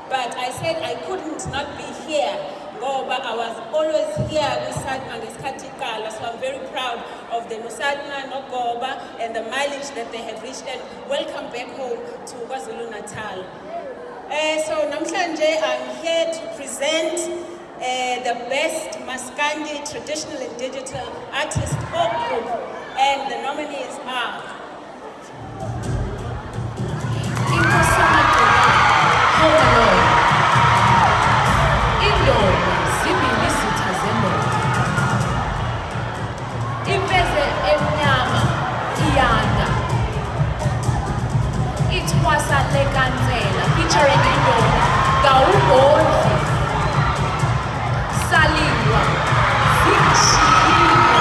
But I said I couldn't not be here. But I was always here with Sadma Ngeskatikala, so I'm very proud of the Nusadma, Nogoba, and the mileage that they have reached, and welcome back home to KwaZulu-Natal. So namhlanje I'm here to present the best Maskandi traditional and digital artist folk group, and the nominees are Indodo, Scebi Iveze emnyama, iyanda. Ithwasa lekansela, featuring Indodo, Gawugondli, Salingwa, Zikshilo.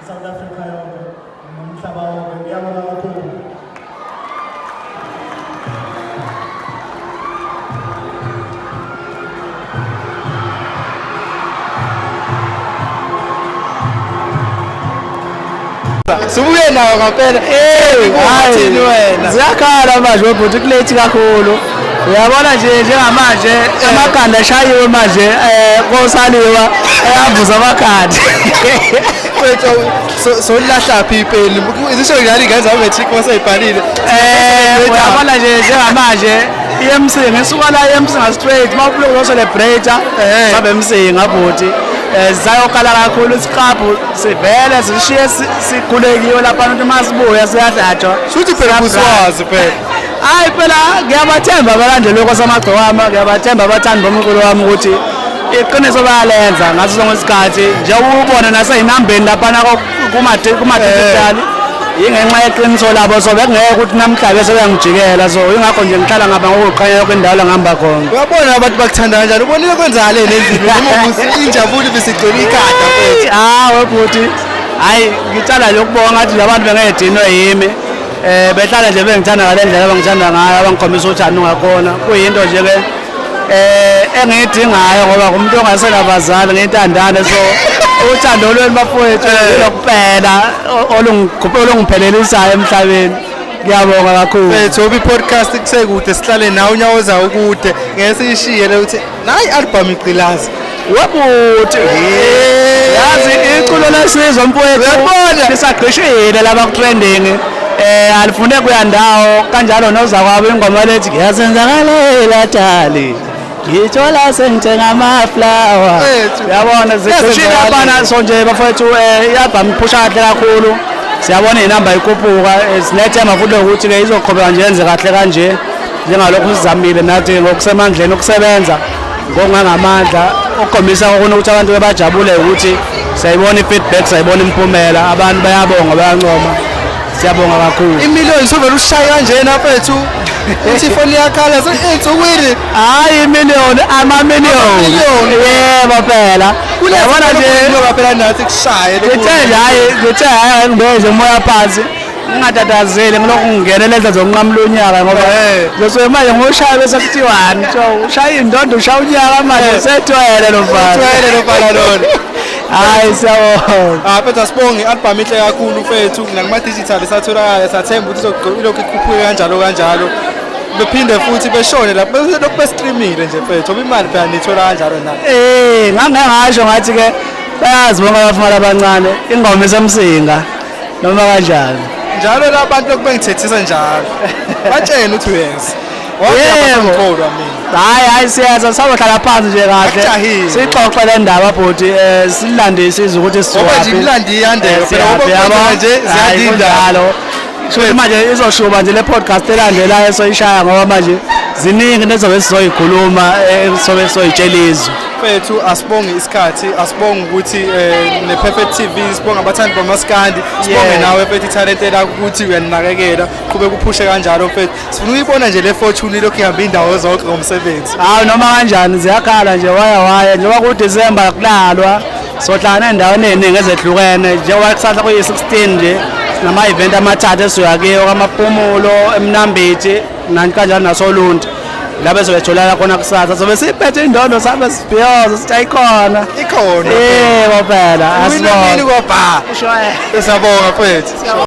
South Africa, Subuye nawo ngaphela. Hayi wena. Ziyakhala manje webhuti kulate kakhulu. Uyabona nje njengamanje amakhanda ashayiwe manje kosaliwa ayavuza amakhanda. So lahla people. Izisho ngani ngaze abetrick waseyibhalile. Uyabona nje njengamanje EMC ngisuka la EMC nga straight mawulo celebrate sabe MC ngabhuti. Zayokala kakhulu isiqaphu sivele sishiye sikulekiwe lapha abantu masibuya siyadlatshwa. Shuthi phela kuswazi phela. Hayi phela ngiyabathemba abalandeli kwasamagcwama ngiyabathemba abathandi bomculo wami ukuthi iqiniso bayalenza ngaso sonke isikhathi nje ubone naseyinambeni lapha kuma-digital ingenxa yeqiniso labo so bekungeke ukuthi namhlanje sebengijikela so ingakho nje ngihlala ngapha ngokuqhanya kwindawo la ngihamba khona. Uyabona abantu bakuthanda kanjani ubonile kwenzakale lendlela uma injabulo besigcwele ikhanda mfethu. Webhuti hayi ngicala nje ukubonga ngathi labantu bengedinwe yimi behlala nje bengithanda ngale ndlela abangithanda ngayo abangikhombisa uthando ngakhona kuyinto nje ke engiyidingayo ngoba umuntu ongasela bazali ngiyintandane so uthando lweni bafowethu lokuphela olungiphelelisayo emhlabeni. Ngiyabonga kakhulu. Mfethu obi podcast kusekude sihlale nawe unyawo zawo ukude ngeke siyishiye le uthi nayi album igqilazi. Webhuti yazi iculo lesizwe mfowethu uyabona lisagqishile laba ku trending alifune kuya ndawo kanjalo nozakwabo ingoma lethi ngiyasenzakalela tali ngithola sengithenga amaflower. Uyabona zigqishile abana so nje bafowethu ialbum iphusha kahle kakhulu siyabona inamba ikhuphuka sinethemba futhi ukuthi ke izoqhubeka nje yenze kahle kanje njengalokhu sizamile nathi ngokusemandleni ukusebenza ngokungamandla okukhombisa ukuthi abantu bajabule ukuthi siyayibona ifeedback sayibona impumela abantu bayabonga bayancoma siyabonga kakhulu. Imiliyoni sovela ushaya kanjena mfethu uthi ifoni yakhala ensukwini hayi imiliyoni amamiliyoni yebo phela uyabona nje phela nathi kushaye ngithe hayi ngibeze umoya phansi ngingatatazeli ngilokhu ngingeneleza zonqamla unyaka ngoba ngizosuke manje ngoshaya bese kuthiwani ushaya indondo ushaya unyaka manje sethwele lo mfana lona. Hayi siyabonga. Mfethu asibonge i-album inhle kakhulu mfethu nakuma-digital satholakala sathemba ukuthi ilokhu ikhuphuke kanjalo bephinde futhi beshone lapho belokhu bestreamile nje mfethu ngoba imali phela nithola kanjalo nani. Ngangasho ngathi ke bayazi bonke abafana abancane ingoma esemsinga noma kanjani njalo labantu lokhu bengithethisa njalo batshena ukuthi uyenza. Yebo. Hayi siyaza sabohlala phansi nje kahle sixoxe le ndaba bhuti silandise izwe ukuthi ngoba nje imlandi iyandeka phela ngoba nje ziyadindalo shothi manje izoshuba nje le podcast elandelayo soyishaya ngoba manje ziningi nezobe sizoyikhuluma sobe soyitshelizwe. Mfethu asibonge isikhathi asibonge ukuthi ne-Perfect TV sibonga abathandi baMaskandi sibonge nawe mfethu italente lakho ukuthi uyaninakekela qhubeka uphushe kanjalo mfethu sifuna uyibona nje le fortune lokhu ihamba indawo zonke ngomsebenzi. Hayi noma kanjani ziyakhala nje waya njengoba ku December kulalwa sohlala endaweni eziningi ezehlukene njengoba kusasa kuyi-16 nje nama event amathathu esiyakiyo kwamaphumulo eMnambithi nani kanjani nasolunti labe sobetholala khona kusasa sobe siphethe indondo sabe sibhiyoza sithi ayikhona ikhona yebo phela asibonga. Usho esabonga mfethu.